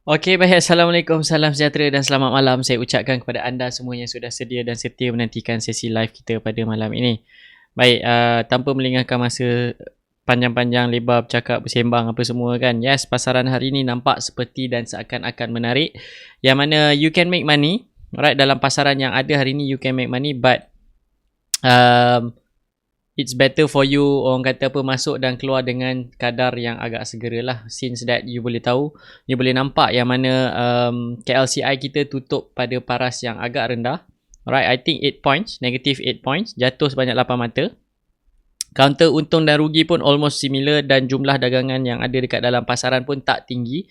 Okey, baik. Assalamualaikum, salam sejahtera dan selamat malam. Saya ucapkan kepada anda semua yang sudah sedia dan setia menantikan sesi live kita pada malam ini. Baik, tanpa melengahkan masa panjang-panjang lebar bercakap, bersembang apa semua kan. Yes, pasaran hari ini nampak seperti dan seakan-akan menarik. Yang mana you can make money. Alright, dalam pasaran yang ada hari ini you can make money, but it's better for you, orang kata apa, masuk dan keluar dengan kadar yang agak segera lah, since that you boleh tahu, you boleh nampak yang mana KLCI kita tutup pada paras yang agak rendah. Alright, I think 8 points, negative 8 points, jatuh sebanyak 8 mata. Counter untung dan rugi pun almost similar, dan jumlah dagangan yang ada dekat dalam pasaran pun tak tinggi.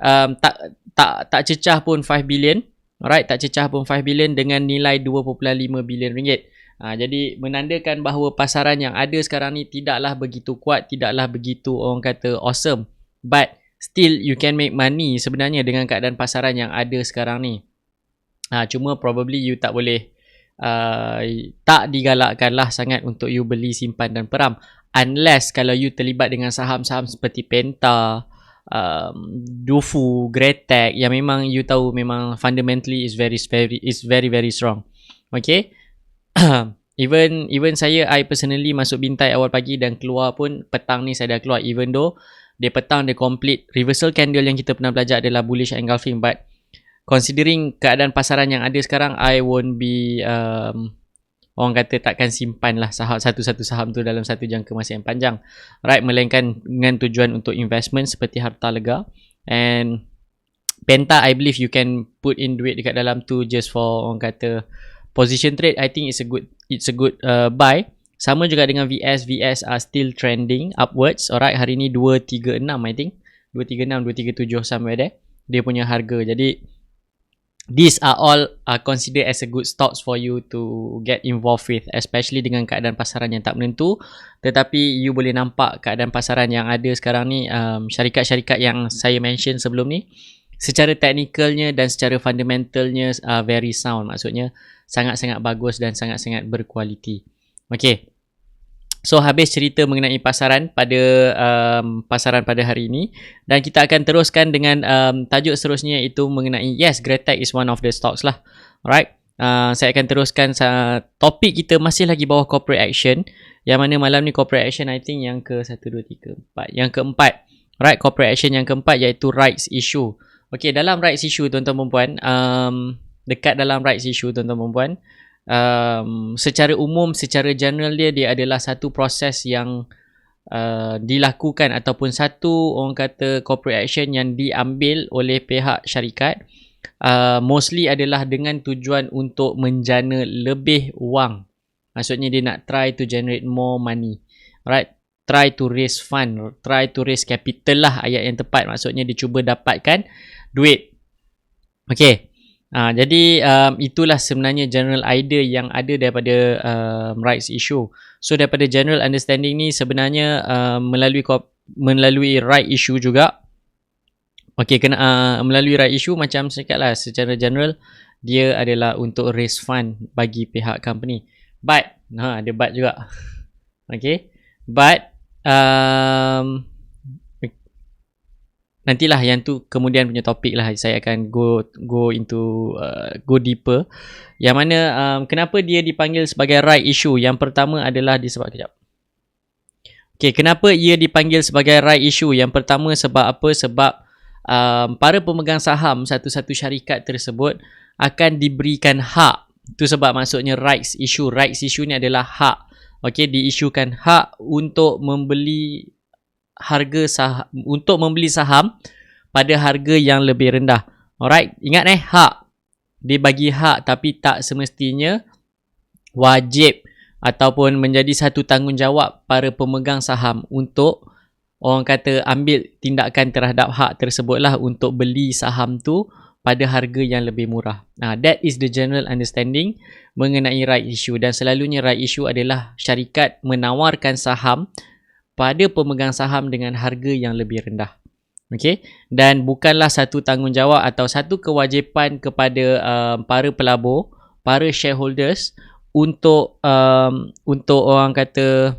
Tak cecah pun 5 billion. Alright, tak cecah pun 5 billion dengan nilai 2.5 bilion ringgit. Jadi menandakan bahawa pasaran yang ada sekarang ni tidaklah begitu kuat, tidaklah begitu orang kata awesome, but still you can make money sebenarnya dengan keadaan pasaran yang ada sekarang ni. Cuma probably you tak boleh, tak digalakkan lah sangat untuk you beli, simpan dan peram, unless kalau you terlibat dengan saham-saham seperti Penta, Dufu, Gretek, yang memang you tahu memang fundamentally is very strong. Okay. Even saya, I personally masuk bintai awal pagi dan keluar pun petang ni saya dah keluar, even though dia petang dia complete reversal candle yang kita pernah belajar adalah bullish engulfing, but considering keadaan pasaran yang ada sekarang, I won't be orang kata takkan simpan lah satu-satu saham tu dalam satu jangka masa yang panjang, right, melainkan dengan tujuan untuk investment seperti harta lega. And Penta, I believe you can put in duit dekat dalam tu just for orang kata position trade. I think it's a good buy. Sama juga dengan VS are still trending upwards. Alright, hari ni 236 I think. 236, 237 somewhere there. Dia punya harga. Jadi these are all considered as a good stocks for you to get involved with, especially dengan keadaan pasaran yang tak menentu. Tetapi you boleh nampak keadaan pasaran yang ada sekarang ni, syarikat-syarikat yang saya mention sebelum ni, secara teknikalnya dan secara fundamentalnya very sound. Maksudnya sangat-sangat bagus dan sangat-sangat berkualiti. Okay. So habis cerita mengenai pasaran pada hari ini, dan kita akan teruskan dengan tajuk seterusnya, iaitu mengenai, yes, Gretek is one of the stocks lah. Alright. Saya akan teruskan topik kita masih lagi bawah corporate action, yang mana malam ni corporate action I think yang ke 1, 2, 3, 4, yang keempat. Alright, corporate action yang keempat iaitu rights issue. Okay, dalam rights issue tuan-tuan perempuan, dekat dalam rights issue tuan-tuan perempuan, secara umum, secara general dia adalah satu proses yang dilakukan ataupun satu orang kata corporate action yang diambil oleh pihak syarikat, mostly adalah dengan tujuan untuk menjana lebih wang. Maksudnya dia nak try to generate more money. Alright, try to raise fund, try to raise capital lah ayat yang tepat. Maksudnya dia cuba dapatkan duit. Okay. Jadi itulah sebenarnya general idea yang ada daripada rights issue. So daripada general understanding ni sebenarnya melalui right issue juga. Okay, melalui right issue macam saya cakap lah, secara general dia adalah untuk raise fund bagi pihak company. But ada but juga. Okay. But nantilah yang tu kemudian punya topik lah. Saya akan go into go deeper. Yang mana kenapa dia dipanggil sebagai right issue? Yang pertama adalah disebab kejap. Okay, kenapa ia dipanggil sebagai right issue? Yang pertama sebab apa? Sebab para pemegang saham satu-satu syarikat tersebut akan diberikan hak. Itu sebab maksudnya rights issue. Rights issue ni adalah hak. Okay, diisukan hak untuk membeli membeli saham pada harga yang lebih rendah. Alright, ingat hak. Dia bagi hak, tapi tak semestinya wajib ataupun menjadi satu tanggungjawab para pemegang saham untuk orang kata ambil tindakan terhadap hak tersebut lah, untuk beli saham tu pada harga yang lebih murah. That is the general understanding mengenai right issue, dan selalunya right issue adalah syarikat menawarkan saham pada pemegang saham dengan harga yang lebih rendah. Okay? Dan bukanlah satu tanggungjawab atau satu kewajipan kepada para pelabur, para shareholders untuk orang kata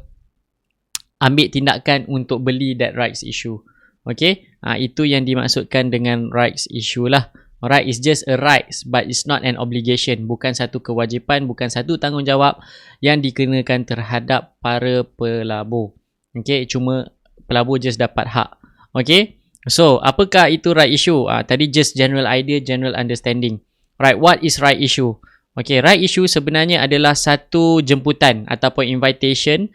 ambil tindakan untuk beli that rights issue. Okay? Itu yang dimaksudkan dengan rights issue lah. Alright, it's just a rights but it's not an obligation. Bukan satu kewajipan, bukan satu tanggungjawab yang dikenakan terhadap para pelabur. Okay, cuma pelabur just dapat hak. Okay, so apakah itu right issue? Tadi just general idea, general understanding. Right, what is right issue? Okay, right issue sebenarnya adalah satu jemputan ataupun invitation.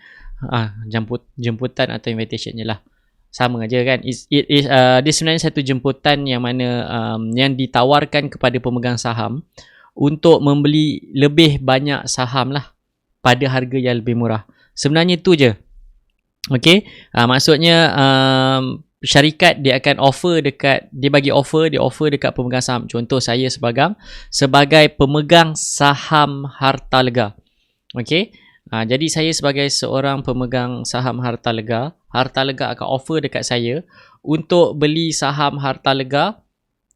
Jemputan atau invitation je lah. Sama aja kan. Dia sebenarnya satu jemputan yang mana yang ditawarkan kepada pemegang saham untuk membeli lebih banyak saham lah pada harga yang lebih murah. Sebenarnya tu je. Okay, maksudnya syarikat dia akan offer dia offer dekat pemegang saham. Contoh saya sebagai pemegang saham Hartalega. Okay, jadi saya sebagai seorang pemegang saham Hartalega akan offer dekat saya untuk beli saham Hartalega.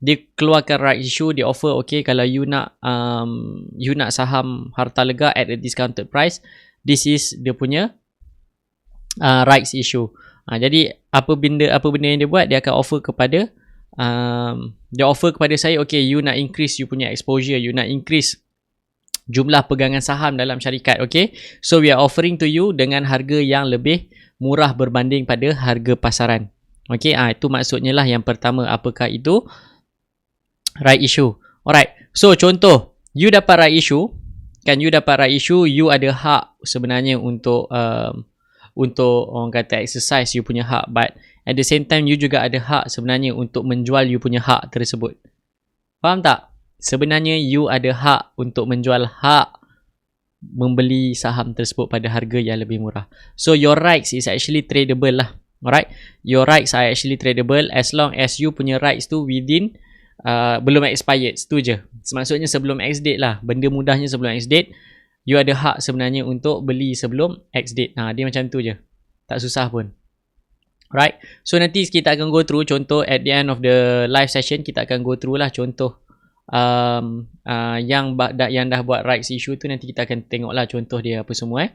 Dia keluarkan right issue, dia offer, okay, kalau you nak saham Hartalega at a discounted price, this is dia punya rights issue. Jadi apa benda yang dia buat, dia akan offer kepada saya, okay, you nak increase you punya exposure, you nak increase jumlah pegangan saham dalam syarikat. Okay, so we are offering to you dengan harga yang lebih murah berbanding pada harga pasaran. Okay, itu maksudnya lah yang pertama, apakah itu right issue. Alright, so contoh you dapat right issue, you ada hak sebenarnya untuk orang kata exercise you punya hak, but at the same time you juga ada hak sebenarnya untuk menjual you punya hak tersebut. Faham tak? Sebenarnya you ada hak untuk menjual hak membeli saham tersebut pada harga yang lebih murah. So your rights is actually tradable lah. Alright, your rights are actually tradable as long as you punya rights tu within belum expired. Itu je. Maksudnya sebelum X date lah. Benda mudahnya sebelum X date, you ada hak sebenarnya untuk beli sebelum X date. Dia macam tu je. Tak susah pun. Right. So nanti kita akan go through contoh at the end of the live session. Kita akan go through lah contoh yang dah buat rights issue tu. Nanti kita akan tengok lah contoh dia apa semua.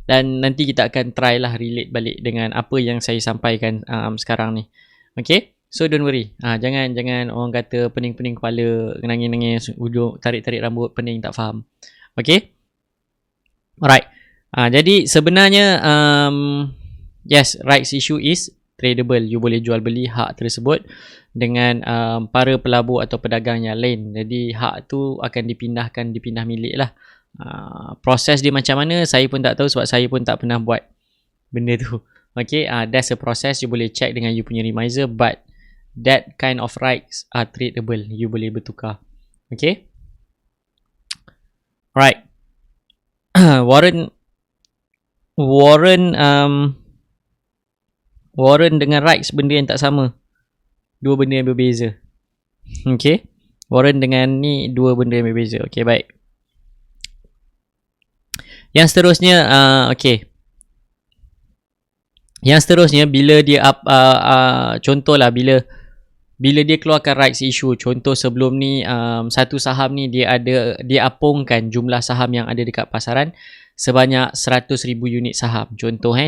Dan nanti kita akan try lah relate balik dengan apa yang saya sampaikan sekarang ni. Okay. So don't worry. Jangan orang kata pening-pening kepala, nangis-nangis, hujung tarik-tarik rambut, pening tak faham. Okay. Alright. Jadi sebenarnya yes, rights issue is tradable. You boleh jual beli hak tersebut dengan para pelabur atau pedagang yang lain. Jadi hak tu akan dipindah milik lah. Proses dia macam mana saya pun tak tahu sebab saya pun tak pernah buat benda tu. Okay, that's a process. You boleh check dengan you punya remiser, but that kind of rights are tradable. You boleh bertukar. Okay. Alright. Warrant dengan rights benda yang tak sama. Dua benda yang berbeza. Okay. Warrant dengan ni dua benda yang berbeza. Okay, baik. Yang seterusnya, okay. Yang seterusnya bila dia contohlah bila dia keluarkan rights issue, contoh sebelum ni satu saham ni dia apungkan jumlah saham yang ada dekat pasaran sebanyak 100,000 unit saham. Contoh.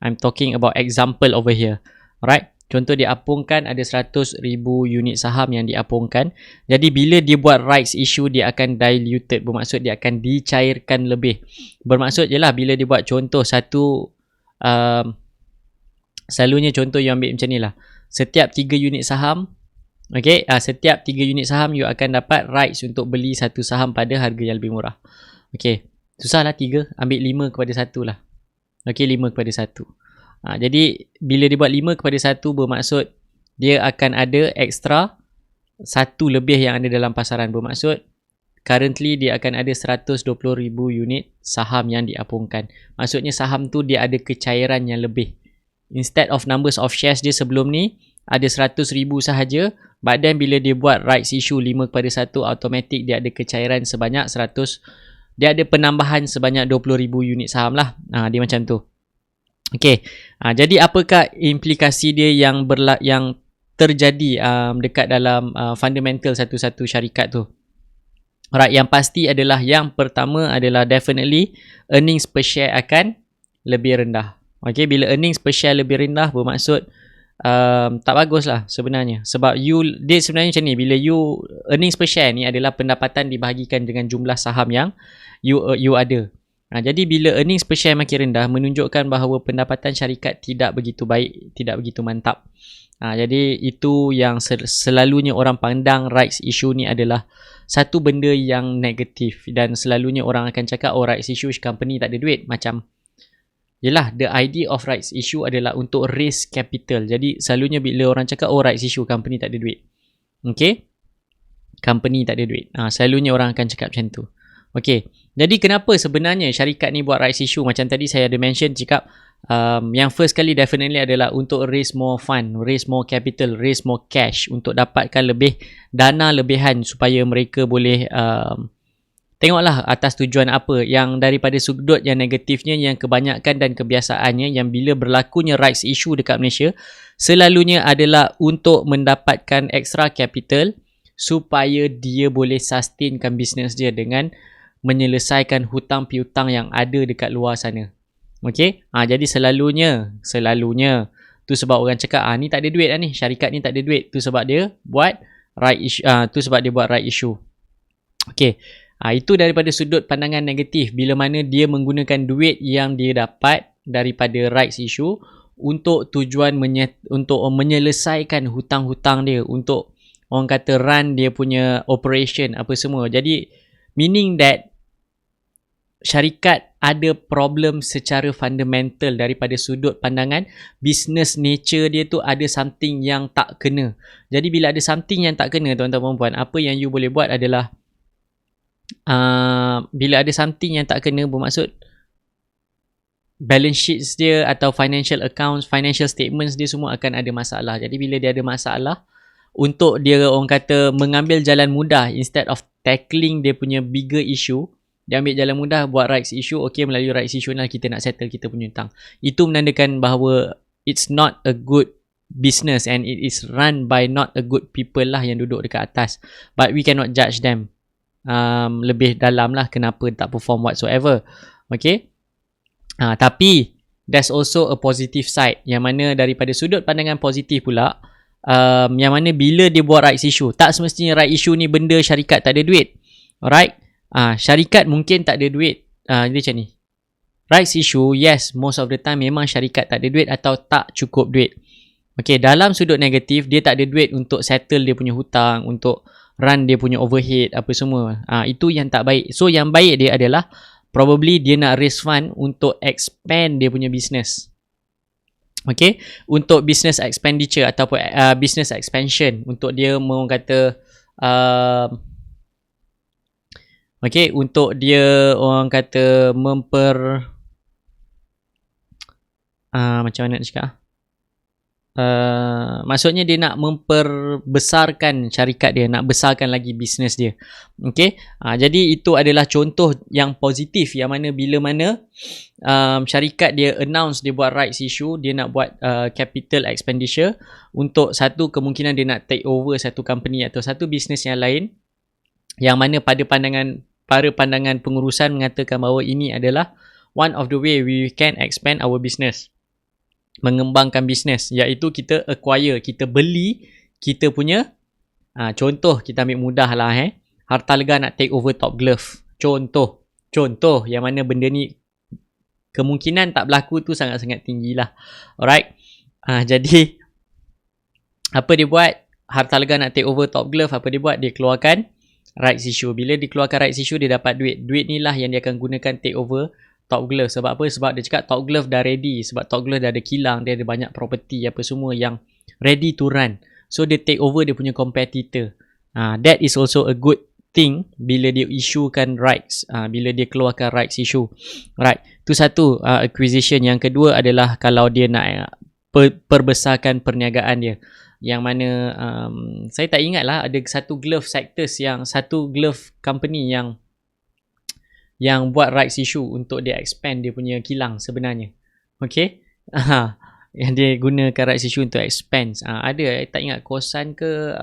I'm talking about example over here. Alright. Contoh dia apungkan ada 100,000 unit saham yang diapungkan. Jadi bila dia buat rights issue, dia akan diluted. Bermaksud dia akan dicairkan lebih. Bermaksud je lah bila dia buat contoh satu selalunya contoh yang ambil macam ni lah. Setiap 3 unit saham, okay, setiap 3 unit saham you akan dapat rights untuk beli satu saham pada harga yang lebih murah. Okay, susah lah 3, ambil 5 kepada 1 lah. Okay, 5 kepada 1. Jadi bila dia buat 5 kepada 1 bermaksud dia akan ada extra 1 lebih yang ada dalam pasaran. Bermaksud currently dia akan ada 120,000 unit saham yang diapungkan. Maksudnya saham tu dia ada kecairan yang lebih. Instead of numbers of shares dia sebelum ni ada 100,000 sahaja, but then bila dia buat rights issue 5 kepada 1, automatic dia ada kecairan sebanyak 100. Dia ada penambahan sebanyak 20,000 unit saham lah. Dia macam tu. Okay. Jadi apakah implikasi dia yang terjadi dekat dalam fundamental satu-satu syarikat tu? Alright, yang pasti adalah yang pertama adalah definitely earnings per share akan lebih rendah. Okay, bila earnings per share lebih rendah bermaksud tak bagus lah sebenarnya. Sebab dia sebenarnya macam ni, bila you earnings per share ni adalah pendapatan dibahagikan dengan jumlah saham yang you ada. Jadi bila earnings per share makin rendah, menunjukkan bahawa pendapatan syarikat tidak begitu baik, tidak begitu mantap. Jadi itu yang selalunya orang pandang rights issue ni adalah satu benda yang negatif, dan selalunya orang akan cakap, oh, rights issue company tak ada duit. Macam yelah, the idea of rights issue adalah untuk raise capital. Jadi selalunya bila orang cakap, oh, rights issue company tak ada duit, okay, company tak ada duit, selalunya orang akan cakap macam tu. Okay, jadi kenapa sebenarnya syarikat ni buat rights issue? Macam tadi saya ada mention, cakap yang first kali definitely adalah untuk raise more fund, raise more capital, raise more cash, untuk dapatkan lebih dana lebihan supaya mereka boleh tengoklah atas tujuan apa. Yang daripada sudut yang negatifnya, yang kebanyakan dan kebiasaannya, yang bila berlakunya rights issue dekat Malaysia, selalunya adalah untuk mendapatkan extra capital supaya dia boleh sustainkan bisnes dia dengan menyelesaikan hutang piutang yang ada dekat luar sana. Okay, jadi selalunya tu sebab orang cakap, ni tak ada duit lah ni, syarikat ni tak ada duit. Tu sebab dia buat right issue. Okay, itu daripada sudut pandangan negatif, bila mana dia menggunakan duit yang dia dapat daripada rights issue untuk tujuan untuk menyelesaikan hutang-hutang dia, untuk orang kata run dia punya operation apa semua. Jadi meaning that syarikat ada problem secara fundamental daripada sudut pandangan business nature dia tu, ada something yang tak kena. Jadi bila ada something yang tak kena, tuan-tuan dan puan, apa yang you boleh buat adalah bila ada something yang tak kena, bermaksud balance sheets dia atau financial accounts, financial statements dia semua akan ada masalah. Jadi bila dia ada masalah, untuk dia orang kata mengambil jalan mudah, instead of tackling dia punya bigger issue, dia ambil jalan mudah buat rights issue. Okay, melalui rights issue lah kita nak settle kita punya hutang. Itu menandakan bahawa it's not a good business and it is run by not a good people lah yang duduk dekat atas. But we cannot judge them lebih dalam lah kenapa tak perform whatsoever. Okay, tapi there's also a positive side, yang mana daripada sudut pandangan positif pula, yang mana bila dia buat rights issue, tak semestinya rights issue ni benda syarikat tak ada duit. Alright, syarikat mungkin tak ada duit. Dia macam ni, rights issue, yes, most of the time memang syarikat tak ada duit atau tak cukup duit. Okay, dalam sudut negatif, dia tak ada duit untuk settle dia punya hutang, untuk run dia punya overhead apa semua. Itu yang tak baik. So yang baik dia adalah probably dia nak raise fund untuk expand dia punya business. Okay, untuk business expenditure ataupun business expansion, untuk dia orang kata okay, untuk dia orang kata macam mana nak cakap, maksudnya dia nak memperbesarkan syarikat dia, nak besarkan lagi bisnes dia. Okay, jadi itu adalah contoh yang positif, yang mana bila mana syarikat dia announce dia buat rights issue, dia nak buat capital expenditure untuk satu kemungkinan dia nak take over satu company atau satu bisnes yang lain, yang mana pada pandangan pengurusan mengatakan bahawa ini adalah one of the way we can expand our business, mengembangkan bisnes, iaitu kita acquire, kita beli kita punya contoh, kita ambil mudah lah Hartalega nak take over Top Glove, contoh yang mana benda ni kemungkinan tak berlaku tu sangat-sangat tinggi lah. Alright, jadi apa dia buat, Hartalega nak take over Top Glove, apa dia buat, dia keluarkan rights issue. Bila dikeluarkan rights issue, dia dapat duit ni lah yang dia akan gunakan take over Top Glove. Sebab apa? Sebab dia cakap Top Glove dah ready. Sebab Top Glove dah ada kilang, dia ada banyak property apa semua yang ready to run. So dia take over dia punya competitor. That is also a good thing bila dia issuekan rights, bila dia keluarkan rights issue. Right, tu satu acquisition. Yang kedua adalah kalau dia nak perbesarkan perniagaan dia, yang mana saya tak ingat lah, ada satu glove sectors, yang satu glove company yang buat rights issue untuk dia expand dia punya kilang sebenarnya. Okay, yang dia gunakan rights issue untuk expand. Ada, tak ingat Kosan ke,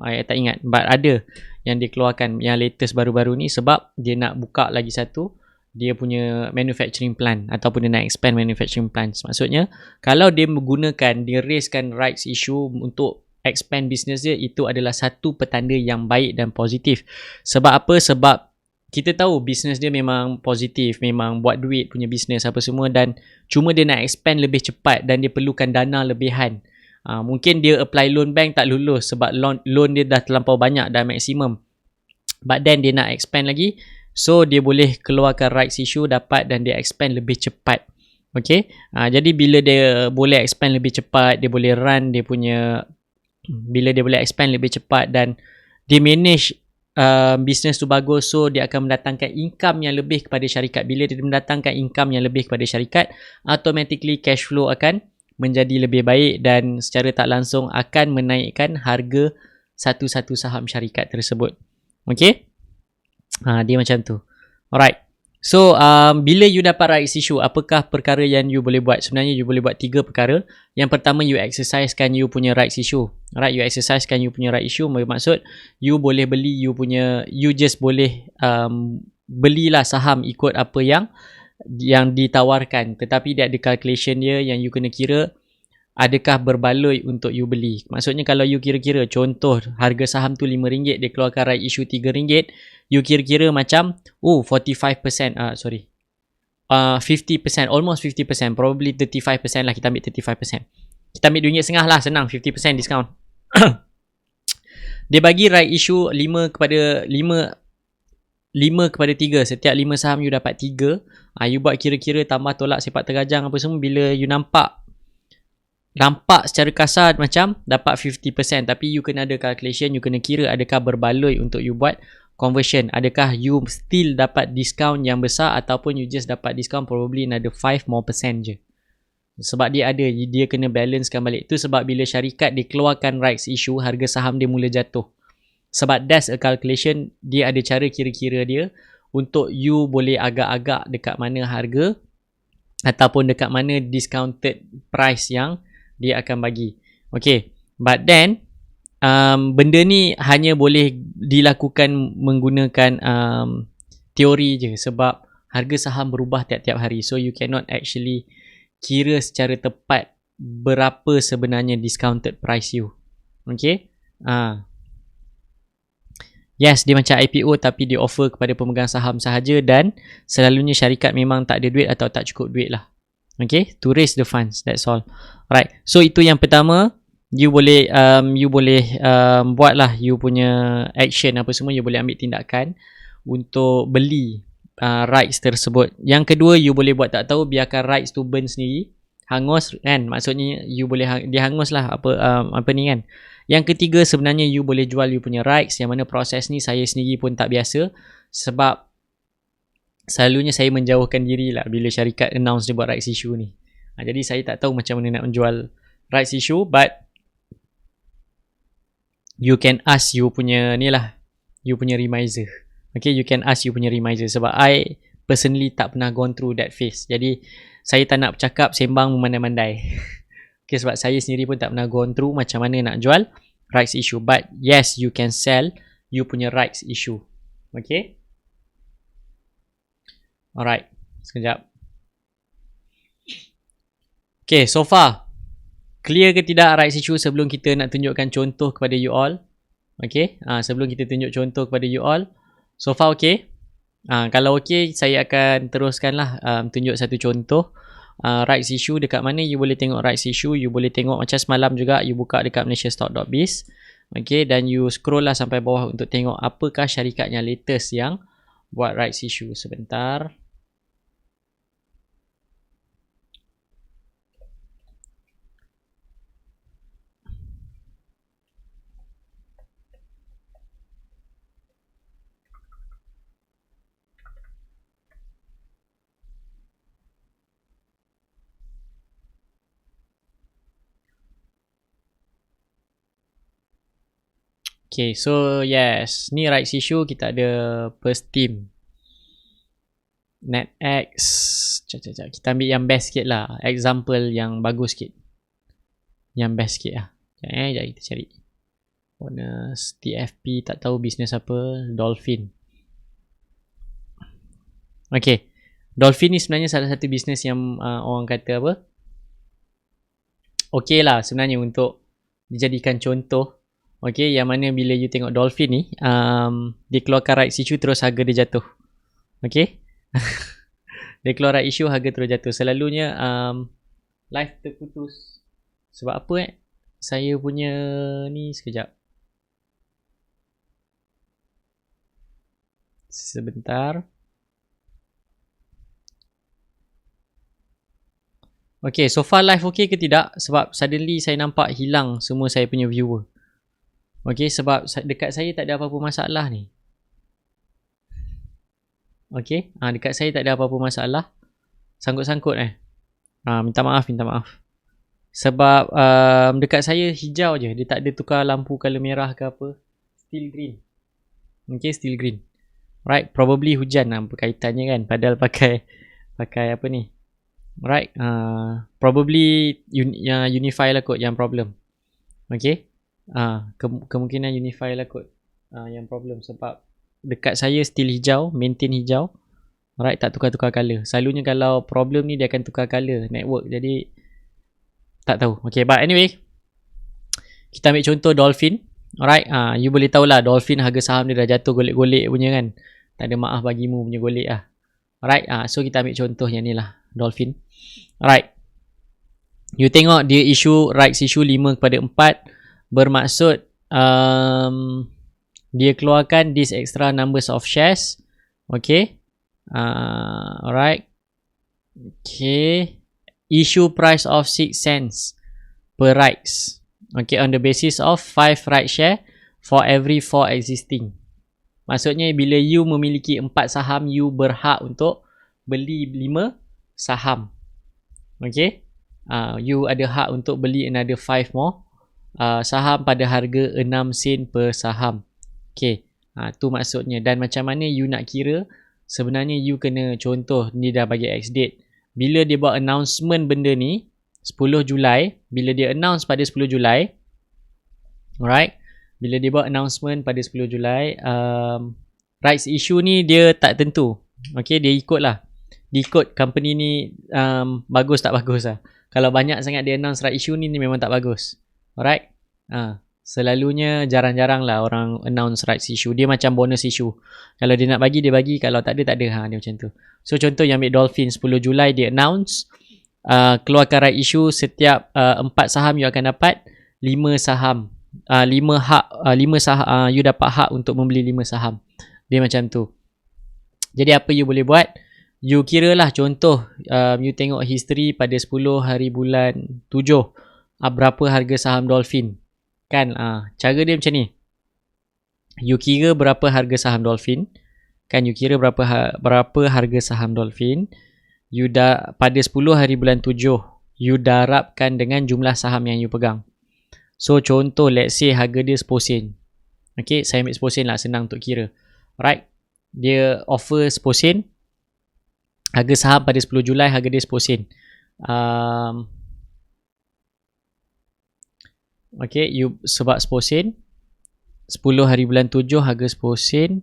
tak ingat, but ada yang dia keluarkan yang latest baru-baru ni, sebab dia nak buka lagi satu dia punya manufacturing plant ataupun dia nak expand manufacturing plants. Maksudnya kalau dia menggunakan, dia raiskan rights issue untuk expand business dia, itu adalah satu petanda yang baik dan positif. Sebab apa? Sebab kita tahu business dia memang positif, memang buat duit punya business apa semua, dan cuma dia nak expand lebih cepat dan dia perlukan dana lebihan. Mungkin dia apply loan bank tak lulus sebab loan dia dah terlampau banyak, dah maksimum. But then dia nak expand lagi, so dia boleh keluarkan rights issue dapat dan dia expand lebih cepat. Okay, jadi bila dia boleh expand lebih cepat, dia boleh run dia punya, bila dia boleh expand lebih cepat dan dia manage business tu bagus, so dia akan mendatangkan income yang lebih kepada syarikat. Bila dia mendatangkan income yang lebih kepada syarikat, automatically cash flow akan menjadi lebih baik dan secara tak langsung akan menaikkan harga satu-satu saham syarikat tersebut. Okay, dia macam tu. Alright, so bila you dapat rights issue, apakah perkara yang you boleh buat? Sebenarnya you boleh buat 3 perkara. Yang pertama, you exercisekan you punya rights issue. Alright, you exercisekan you punya rights issue, bermaksud you boleh beli you punya, you just boleh belilah saham ikut apa yang ditawarkan, tetapi dia ada calculation dia yang you kena kira adakah berbaloi untuk you beli. Maksudnya kalau you kira-kira, contoh harga saham tu RM5, dia keluarkan right issue RM3, you kira-kira macam 45%, 50%, almost 50%, probably 35% lah, kita ambil 35%. Kita ambil RM2.5 lah, senang, 50% discount. Dia bagi right issue 5 kepada 3. Setiap 5 saham you dapat 3. You buat kira-kira tambah tolak sepak terajang apa semua, bila you nampak secara kasar macam dapat 50%, tapi you kena ada calculation, you kena kira adakah berbaloi untuk you buat conversion, adakah you still dapat discount yang besar ataupun you just dapat discount probably another 5% more je. Sebab dia kena balancekan balik. Itu sebab bila syarikat dikeluarkan rights issue, harga saham dia mula jatuh. Sebab that's a calculation, dia ada cara kira-kira dia untuk you boleh agak-agak dekat mana harga ataupun dekat mana discounted price yang dia akan bagi. Okay, but then benda ni hanya boleh dilakukan menggunakan teori je, sebab harga saham berubah tiap-tiap hari, so you cannot actually kira secara tepat berapa sebenarnya discounted price you. Okay, yes, dia macam IPO tapi dia offer kepada pemegang saham sahaja, dan selalunya syarikat memang tak ada duit atau tak cukup duit lah. Okay, to raise the funds, that's all. Right, so itu yang pertama. You boleh buat lah you punya action apa semua, you boleh ambil tindakan untuk beli rights tersebut. Yang kedua, you boleh buat tak tahu, biarkan rights tu burn sendiri, hangus kan, maksudnya you boleh dia hangus lah apa ni kan. Yang ketiga, sebenarnya you boleh jual you punya rights, yang mana proses ni saya sendiri pun tak biasa, sebab selalunya saya menjauhkan diri lah bila syarikat announce dia buat rights issue ni. Jadi saya tak tahu macam mana nak menjual rights issue, but you can ask you punya ni lah, you punya remiser. Okay, you can ask you punya remiser, sebab I personally tak pernah gone through that phase. Jadi saya tak nak bercakap sembang memandai-mandai. Okay, sebab saya sendiri pun tak pernah gone through macam mana nak jual rights issue. But yes, you can sell you punya rights issue. Okay, alright, sekejap. Okay, so far clear ke tidak rights issue sebelum kita nak tunjukkan contoh kepada you all? Okay, sebelum kita tunjuk contoh kepada you all, so far okay? Kalau okay, saya akan teruskan lah tunjuk satu contoh rights issue. Dekat mana you boleh tengok rights issue? You boleh tengok macam semalam juga, you buka dekat malaysiastock.biz. Okay, dan you scroll lah sampai bawah untuk tengok apakah syarikat yang latest yang buat rights issue. Sebentar. Okay, so yes, ni rights issue. Kita ada first team, NetX. Kita ambil yang best sikit lah, example yang bagus sikit, yang best sikit lah. Sekejap kita cari bonus TFP, tak tahu bisnes apa, Dolphin. Okay, Dolphin ni sebenarnya salah satu bisnes yang orang kata apa, okey lah sebenarnya untuk dijadikan contoh. Okay, yang mana bila you tengok dolphin ni, dia keluarkan rights issue terus harga dia jatuh. Okay. Dia keluar rights issue, harga terus jatuh. Selalunya live terputus. Sebab apa saya punya ni sekejap. Sebentar. Okay, so far live okay ke tidak? Sebab suddenly saya nampak hilang semua saya punya viewer. Okay, sebab dekat saya tak ada apa-apa masalah ni. Okay, dekat saya tak ada apa-apa masalah. Sangkut-sangkut minta maaf. Sebab dekat saya hijau je. Dia tak ada tukar lampu color merah ke apa. Still green. Okay, still green. Right, probably hujan berkaitannya kan. Padahal pakai apa ni. Right, probably Unify lah kot yang problem. Okay, kemungkinan Unify lah kot yang problem. Sebab dekat saya still hijau, maintain hijau. Right, tak tukar-tukar color. Selalunya kalau problem ni dia akan tukar color network. Jadi tak tahu. Okay, but anyway, kita ambil contoh dolphin. Alright, you boleh tahulah dolphin harga saham dia dah jatuh golek-golek punya kan. Tak ada maaf bagimu punya golek lah. Alright, so kita ambil contoh yang ni lah, dolphin. Alright, you tengok dia issue rights issue 5/4. Bermaksud dia keluarkan this extra numbers of shares. Okay, alright. Okay, issue price of 6 cents per rights. Okay, on the basis of 5 right share for every 4 existing. Maksudnya bila you memiliki 4 saham, you berhak untuk beli 5 saham. Okay, you ada hak untuk beli another 5 more saham pada harga 6 sen per saham. Okay, tu maksudnya. Dan macam mana you nak kira? Sebenarnya you kena contoh, ni dah bagi X date. Bila dia buat announcement benda ni 10 Julai, bila dia announce pada 10 Julai, alright, bila dia buat announcement pada 10 Julai, rights issue ni dia tak tentu. Okay, dia ikut lah. Dia ikut company ni bagus tak bagus lah. Kalau banyak sangat dia announce right issue ni memang tak bagus. Alright, selalunya jarang-jarang lah orang announce rights issue. Dia macam bonus issue. Kalau dia nak bagi, dia bagi. Kalau tak ada, tak ada. Dia macam tu. So contoh yang ambil dolphin 10 Julai dia announce, keluarkan right issue, setiap 4 saham you akan dapat 5 saham. 5 saham, you dapat hak untuk membeli 5 saham. Dia macam tu. Jadi apa you boleh buat? You kira lah contoh, you tengok history pada 10 hari bulan 7, berapa harga saham dolphin. Kan, cara dia macam ni. You kira berapa harga saham dolphin. Kan, you kira berapa harga saham dolphin. You dah pada 10 hari bulan 7, you darabkan dengan jumlah saham yang you pegang. So contoh, let's say harga dia 10 sen. Okay, saya ambil 10 sen lah, senang untuk kira. Alright, dia offer 10 sen. Harga saham pada 10 Julai, harga dia 10 sen. Okay, you sebab 10 sen, 10 hari bulan 7 harga 10 sen,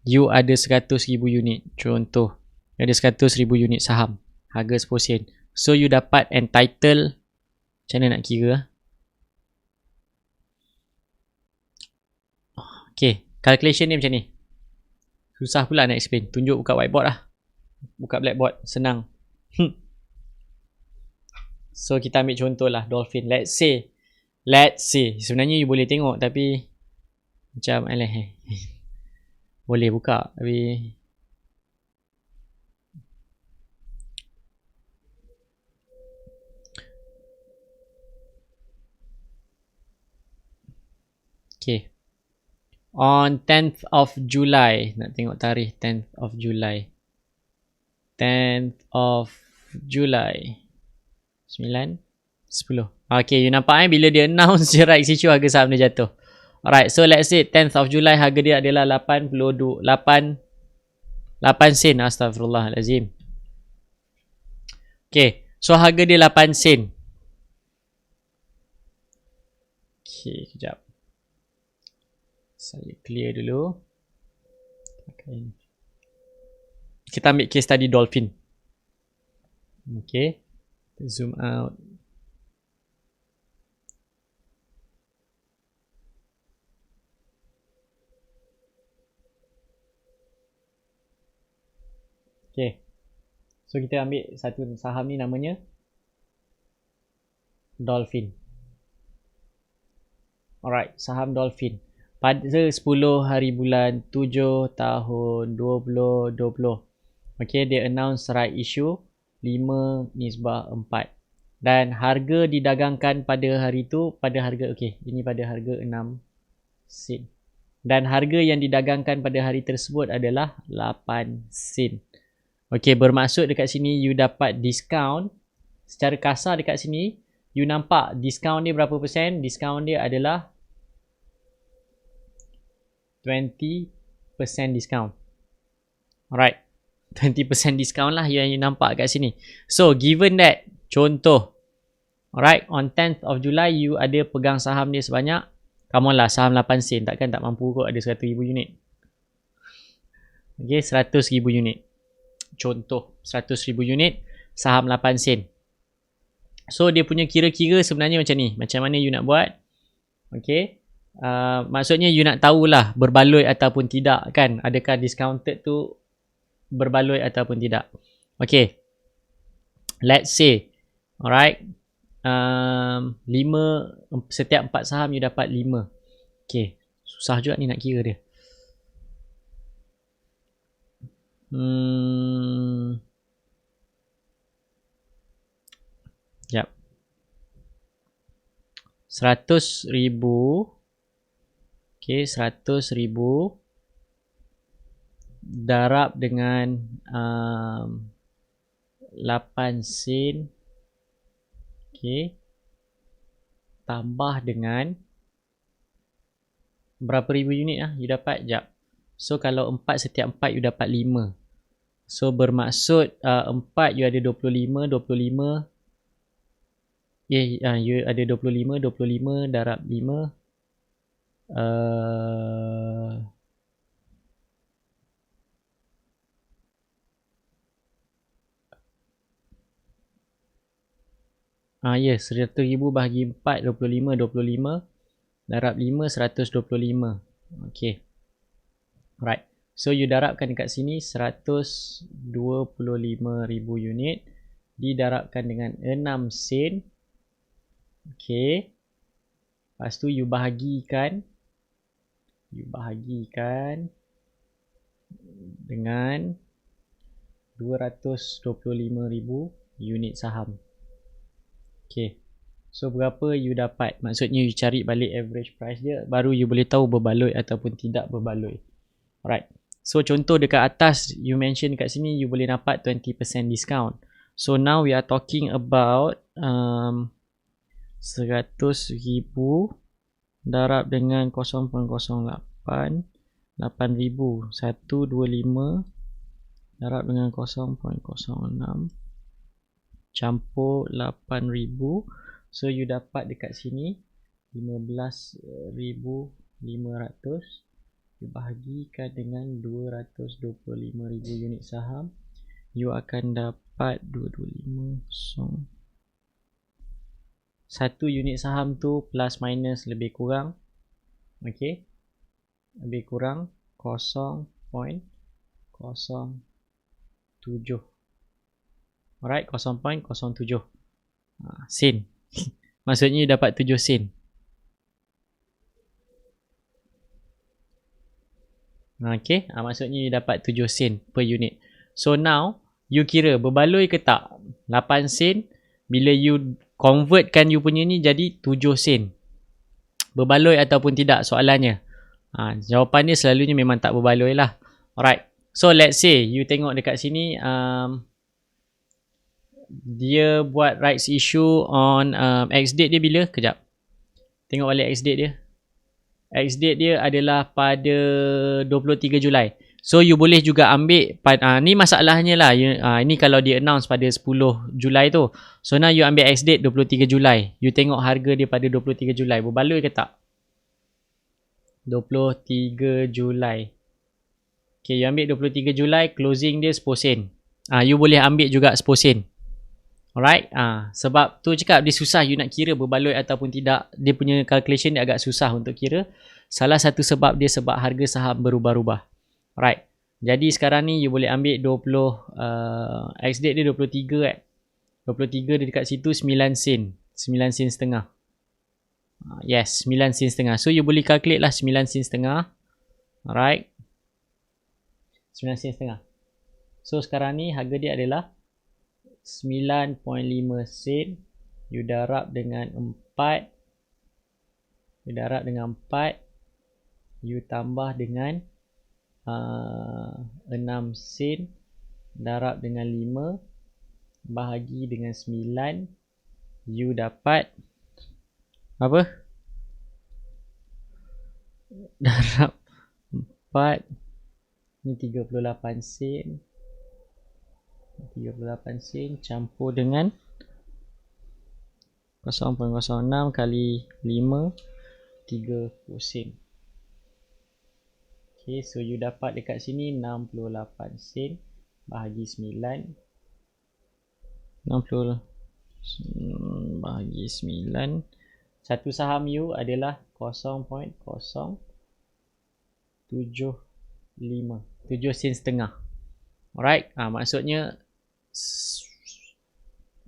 you ada 100,000 unit. Contoh, ada 100,000 unit saham, harga 10 sen. So you dapat entitle, macam mana nak kira? Okay, calculation ni macam ni. Susah pula nak explain. Tunjuk buka whiteboard lah. Buka blackboard, senang. So kita ambil contoh lah dolphin. Let's say sebenarnya you boleh tengok tapi macam boleh buka tapi okay. On 10th of July, nak tengok tarikh 10th of July. 10th of July 9, 10. Okay, you nampak bila dia announce je right issue, harga saham dia jatuh. Alright, so let's say 10th of July harga dia adalah 8 sen. Astagfirullahalazim. Okay, so harga dia 8 sen. Okay, kejap. Saya clear dulu. Okay. Kita ambil case tadi dolphin. Okay. Zoom out. Okay. So kita ambil satu saham ni namanya Dolphin. Alright, saham Dolphin. Pada 10 hari bulan 7 tahun 2020. Okay, dia announce right issue 5/4. Dan harga didagangkan pada hari tu pada harga, okay, ini pada harga 6 sen. Dan harga yang didagangkan pada hari tersebut adalah 8 sen. Okay, bermaksud dekat sini you dapat diskaun. Secara kasar dekat sini, you nampak diskaun dia berapa persen? Diskaun dia adalah 20% diskaun. Alright, 20% diskaun lah yang you nampak kat sini. So, given that, contoh, alright, on 10th of July, you ada pegang saham dia sebanyak, come on lah, saham 8 sen. Takkan tak mampu kot ada 100,000 unit. Okay, 100,000 unit. Contoh, 100,000 unit, saham 8 sen. So, dia punya kira-kira sebenarnya macam ni. Macam mana you nak buat? Okay. Maksudnya you nak tahulah berbaloi ataupun tidak kan. Adakah discounted tu berbaloi ataupun tidak. Okay. Let's say. Alright. 5, setiap 4 saham you dapat 5. Okay. Susah juga ni nak kira dia. Sekejap. 100,000. Okay, 100,000 darab dengan 8 sen. Okay. Tambah dengan berapa ribu unit lah you dapat? Sekejap. So, kalau 4 setiap 4 you dapat 5. So, bermaksud 4 you ada 25. You ada 25 darab 5. Yes, 100,000 bahagi 4, 25 darab 5, 125. Okay. Alright. So, you darabkan dekat sini 125,000 unit didarabkan dengan 6 sen. Okay. Lepas tu, you bahagikan dengan 225,000 unit saham. Okay. So, berapa you dapat? Maksudnya, you cari balik average price dia. Baru you boleh tahu berbaloi ataupun tidak berbaloi. Alright. So, contoh dekat atas, you mention dekat sini, you boleh dapat 20% discount. So, now we are talking about 100,000 darab dengan 0.08. 8,000. 125 darab dengan 0.06. Campur 8,000. So, you dapat dekat sini 15,500. Bahagikan dengan 225,000 unit saham, you akan dapat 225. Satu unit saham tu plus minus lebih kurang, okay, lebih kurang 0.07. Alright, 0.07 sen. Maksudnya you dapat 7 sen. Okay, maksudnya you dapat 7 sen per unit. So now, you kira berbaloi ke tak? 8 sen, bila you convertkan you punya ni jadi 7 sen. Berbaloi ataupun tidak soalannya? Jawapannya selalunya memang tak berbaloi lah. Alright, so let's say you tengok dekat sini, dia buat rights issue on X date dia bila? Kejap. Tengok balik X date dia. X date dia adalah pada 23 Julai. So, you boleh juga ambil, ni masalahnya lah. Ini kalau dia announce pada 10 Julai tu. So, now you ambil X date 23 Julai. You tengok harga dia pada 23 Julai. Berbaloi ke tak? 23 Julai. Okay, you ambil 23 Julai, closing dia 10 sen. You boleh ambil juga 10 sen. Alright, sebab tu cakap dia susah you nak kira berbaloi ataupun tidak. Dia punya calculation dia agak susah untuk kira. Salah satu sebab dia sebab harga saham berubah-ubah. Alright. Jadi sekarang ni you boleh ambil 20 X-date dia 23 kan. 23 dia dekat situ 9 sen. 9 sen setengah. Yes, 9 sen setengah. So you boleh calculate lah 9 sen setengah. Alright. 9 sen setengah. So sekarang ni harga dia adalah 9.5 sen. You darab dengan 4. You darab dengan 4. You tambah dengan 6 sen. Darab dengan 5. Bahagi dengan 9. You dapat apa? Darab 4. Ni 38 sen. 38 sen campur dengan 0.06 kali 5, 30 sen. Okay, so you dapat dekat sini 68 sen bahagi 9. 60 bahagi 9. Satu saham you adalah 0.075. 7 sen setengah. Alright, maksudnya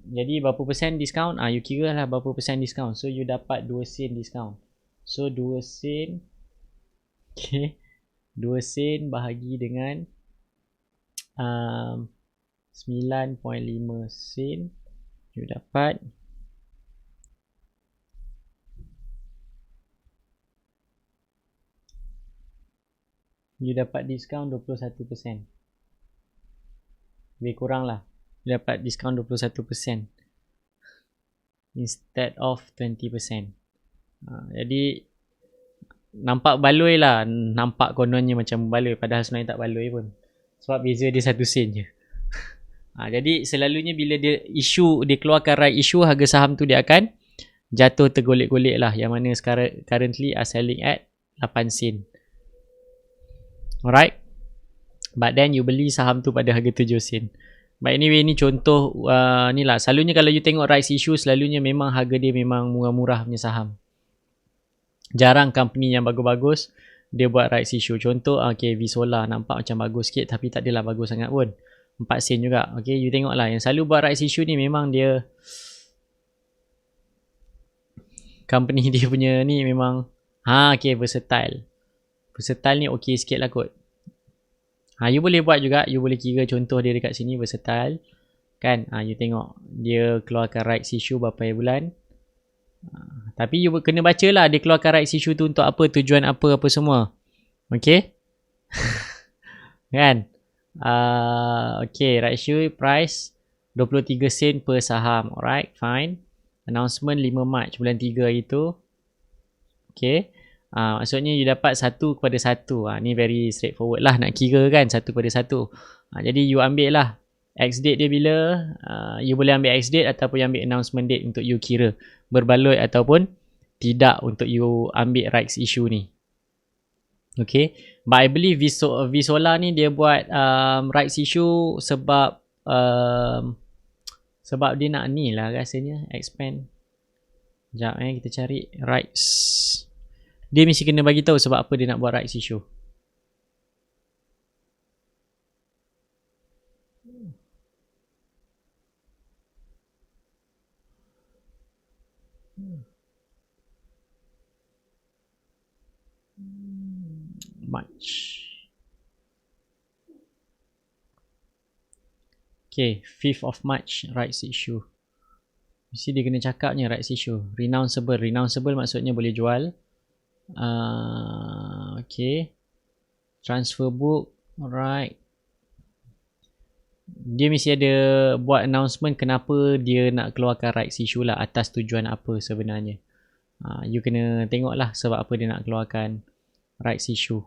jadi berapa persen diskaun? You kira lah berapa persen diskaun. So you dapat 2 sen diskaun. So 2 sen. Okay. 2 sen bahagi dengan 9.5 sen. You dapat diskaun 21%. Lebih kurang lah. You dapat diskaun 21% instead of 20%. Jadi nampak baloi lah. Nampak kononnya macam baloi, padahal sebenarnya tak baloi pun. Sebab beza dia 1 sen je. Jadi selalunya bila dia keluarkan right issue, harga saham tu dia akan jatuh tergolek-golek lah. Yang mana sekarang currently are selling at 8 sen. Alright. But then you beli saham tu pada harga 7 sen. But anyway, ni contoh ni lah. Selalunya kalau you tengok rights issue, selalunya memang harga dia memang murah-murah punya saham. Jarang company yang bagus-bagus dia buat rights issue. Contoh V-Solar nampak macam bagus sikit tapi tak adalah bagus sangat pun. 4 sen juga. Okay, you tengok lah. Yang selalu buat rights issue ni memang dia company dia punya ni memang versatile. Versatile ni okay sikit lah kot. You boleh buat juga. You boleh kira contoh dia dekat sini versatile. Kan? You tengok dia keluarkan rights issue berapa bulan. Tapi you kena baca lah dia keluarkan rights issue tu untuk apa, tujuan apa semua. Okay? Kan? Okay, rights issue price 23 sen per saham. Alright, fine. Announcement 5 Mac bulan 3 itu. Okay. Maksudnya you dapat 1:1. Ni very straightforward lah nak kira kan, 1:1. Jadi you ambil lah X-date dia bila. You boleh ambil X-date ataupun you ambil announcement date untuk you kira berbaloi ataupun tidak untuk you ambil rights issue ni. Okay. But I believe V-Solar ni dia buat rights issue sebab dia nak ni lah rasanya expand. Sekejap kita cari rights. Dia mesti kena bagi tahu sebab apa dia nak buat rights issue. March. Okay, 5th of March rights issue. Mesti dia kena cakapnya rights issue. Renounceable. Renounceable maksudnya boleh jual. Okay. Transfer book. Alright. Dia mesti ada buat announcement kenapa dia nak keluarkan rights issue lah, atas tujuan apa sebenarnya. You kena tengok lah sebab apa dia nak keluarkan rights issue.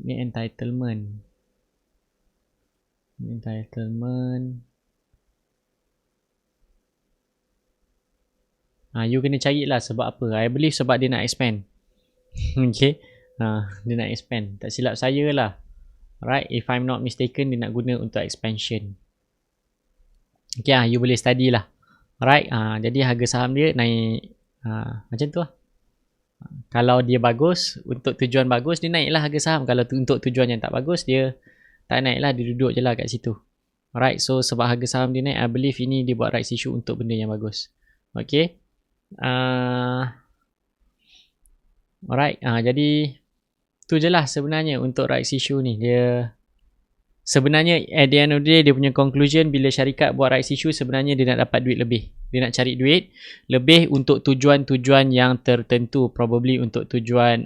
Ni entitlement. You kena cari lah sebab apa. I believe sebab dia nak expand. Okay. Dia nak expand. Tak silap saya lah. Right, if I'm not mistaken, dia nak guna untuk expansion. Okay lah, you boleh study lah. Alright, jadi harga saham dia naik macam tu lah. Kalau dia bagus, untuk tujuan bagus, dia naiklah harga saham. Kalau untuk tujuan yang tak bagus, dia tak naik lah, dia duduk je lah kat situ. Alright, so sebab harga saham dia naik, I believe ini dia buat rights issue untuk benda yang bagus. Okay. Alright, jadi tu je lah sebenarnya untuk rights issue ni. Dia sebenarnya at the end of the day, dia punya conclusion bila syarikat buat rights issue, sebenarnya dia nak dapat duit lebih. Dia nak cari duit lebih untuk tujuan-tujuan yang tertentu, probably untuk tujuan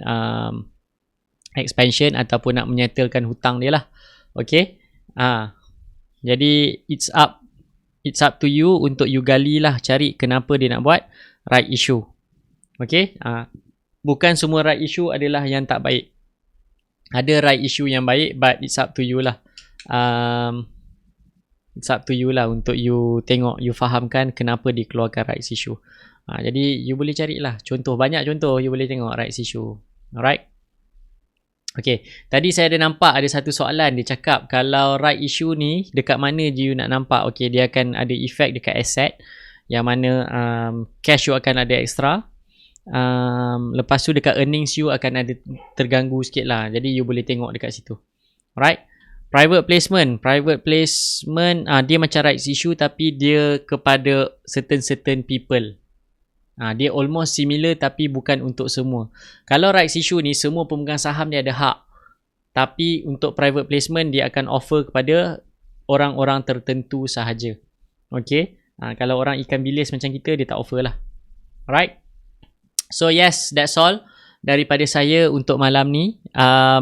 expansion ataupun nak menyettlekan hutang dia lah. Okay. Jadi it's up to you untuk you gali lah, cari kenapa dia nak buat right issue. Okay. Bukan semua right issue adalah yang tak baik. Ada right issue yang baik, but it's up to you lah. It's up to you lah untuk you tengok, you fahamkan kenapa dikeluarkan rights issue. Jadi you boleh carilah contoh, banyak contoh you boleh tengok rights issue. Alright. Okay, tadi saya ada nampak ada satu soalan, dia cakap kalau right issue ni dekat mana je you nak nampak. Okay, dia akan ada effect dekat asset yang mana cash you akan ada extra. Lepas tu dekat earnings you akan ada terganggu sikit lah. Jadi you boleh tengok dekat situ. Alright. Private placement dia macam rights issue tapi dia kepada certain people. Dia almost similar tapi bukan untuk semua. Kalau rights issue ni semua pemegang saham dia ada hak. Tapi untuk private placement dia akan offer kepada orang-orang tertentu sahaja. Okay. Kalau orang ikan bilis macam kita, dia tak offer lah. Alright. So yes, that's all daripada saya untuk malam ni.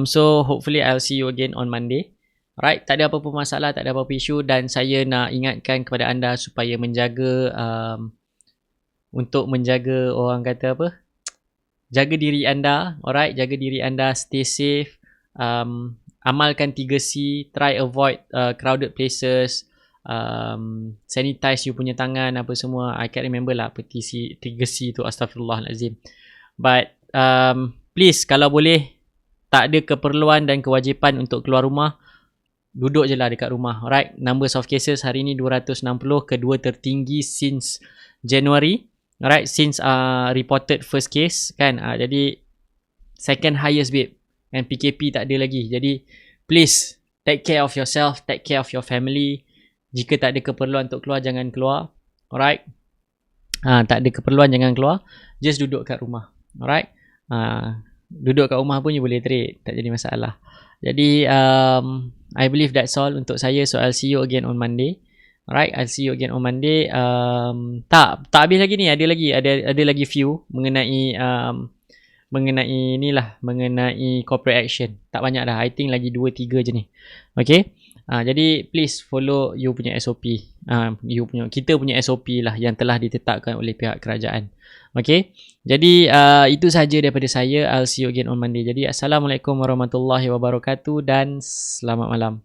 So hopefully I'll see you again on Monday. Alright, tak ada apa-apa masalah, tak ada apa-apa isu, dan saya nak ingatkan kepada anda supaya menjaga untuk menjaga, orang kata apa, jaga diri anda. Alright, jaga diri anda, stay safe, amalkan 3C, try avoid crowded places, sanitize you punya tangan apa semua. I can't remember lah apa 3C tu, astaghfirullahalazim. But please, kalau boleh, tak ada keperluan dan kewajipan untuk keluar rumah, duduk je lah dekat rumah. Alright, numbers of cases hari ni 260, kedua tertinggi since January. Alright, since reported first case kan. Jadi second highest babe, and PKP tak ada lagi. Jadi please take care of yourself, take care of your family. Jika tak ada keperluan untuk keluar, jangan keluar. Alright, tak ada keperluan, jangan keluar. Just duduk kat rumah. Alright, duduk kat rumah pun you boleh trade, tak jadi masalah. Jadi I believe that's all untuk saya. So I'll see you again on Monday. Alright, I'll see you again on Monday. Tak habis lagi ni, ada lagi few mengenai inilah, mengenai corporate action. Tak banyak dah, I think lagi 2-3 je ni. Okay. Jadi please follow you punya SOP. Kita punya SOP lah yang telah ditetapkan oleh pihak kerajaan. Okay. Jadi itu sahaja daripada saya. I'll see you again on Monday. Jadi assalamualaikum warahmatullahi wabarakatuh dan selamat malam.